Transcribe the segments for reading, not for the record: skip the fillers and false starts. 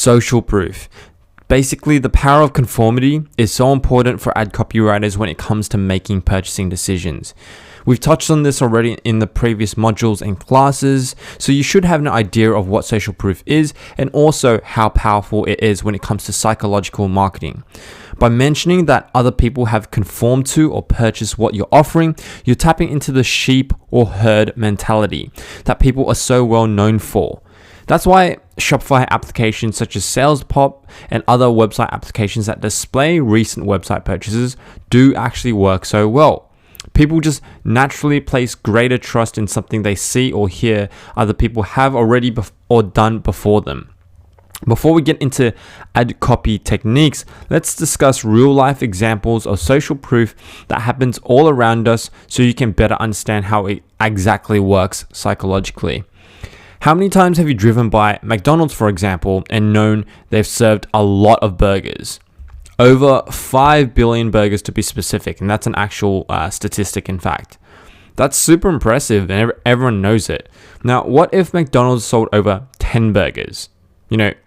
Social proof. Basically, the power of conformity is so important for ad copywriters when it comes to making purchasing decisions. We've touched on this already in the previous modules and classes, so you should have an idea of what social proof is and also how powerful it is when it comes to psychological marketing. By mentioning that other people have conformed to or purchased what you're offering, you're tapping into the sheep or herd mentality that people are so well known for. That's why Shopify applications such as SalesPop and other website applications that display recent website purchases do actually work so well. People just naturally place greater trust in something they see or hear other people have already or done before them. Before we get into ad copy techniques, let's discuss real life examples of social proof that happens all around us so you can better understand how it exactly works psychologically. How many times have you driven by McDonald's, for example, and known they've served a lot of burgers? Over 5 billion burgers to be specific, and that's an actual statistic in fact. That's super impressive and everyone knows it. Now, what if McDonald's sold over 10 burgers?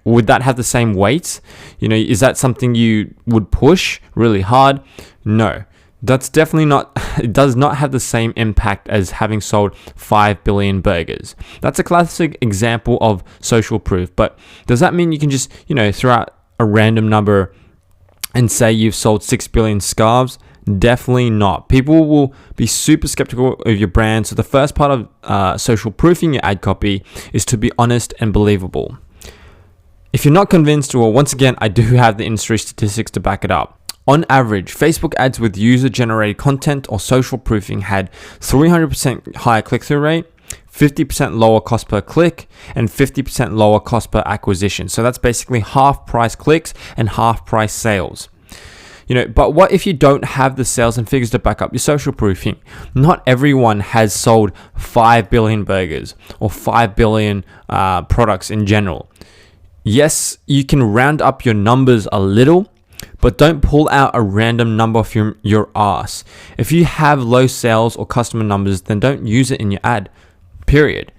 Would that have the same weight? Is that something you would push really hard? No. That's definitely not, it does not have the same impact as having sold 5 billion burgers. That's a classic example of social proof, but does that mean you can just, throw out a random number and say you've sold 6 billion scarves? Definitely not. People will be super skeptical of your brand, so the first part of social proofing your ad copy is to be honest and believable. If you're not convinced, well, once again, I do have the industry statistics to back it up. On average, Facebook ads with user-generated content or social proofing had 300% higher click-through rate, 50% lower cost per click, and 50% lower cost per acquisition. So that's basically half price clicks and half price sales. But what if you don't have the sales and figures to back up your social proofing? Not everyone has sold 5 billion burgers or 5 billion products in general. Yes, you can round up your numbers a little, but don't pull out a random number from your ass. If you have low sales or customer numbers, then don't use it in your ad, period.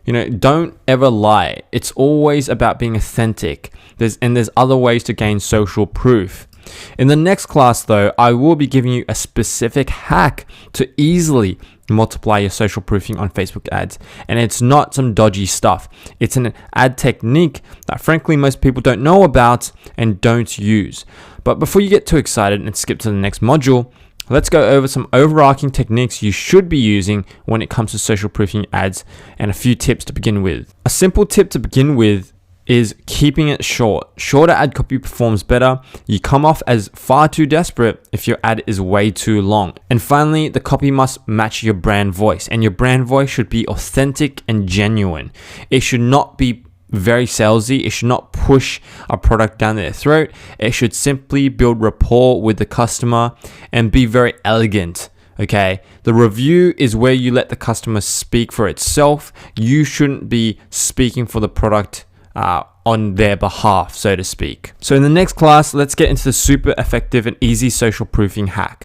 Don't ever lie. It's always about being authentic. There's other ways to gain social proof. In the next class though, I will be giving you a specific hack to easily multiply your social proofing on Facebook ads. And it's not some dodgy stuff. It's an ad technique that frankly most people don't know about and don't use. But before you get too excited and skip to the next module, let's go over some overarching techniques you should be using when it comes to social proofing ads and a few tips to begin with. A simple tip to begin with is keeping it short. Shorter ad copy performs better. You come off as far too desperate if your ad is way too long. And finally, the copy must match your brand voice, and your brand voice should be authentic and genuine. It should not be very salesy. It should not push a product down their throat. It should simply build rapport with the customer and be very elegant. Okay, the review is where you let the customer speak for itself. You shouldn't be speaking for the product on their behalf, so to speak. So in the next class, let's get into the super effective and easy social proofing hack.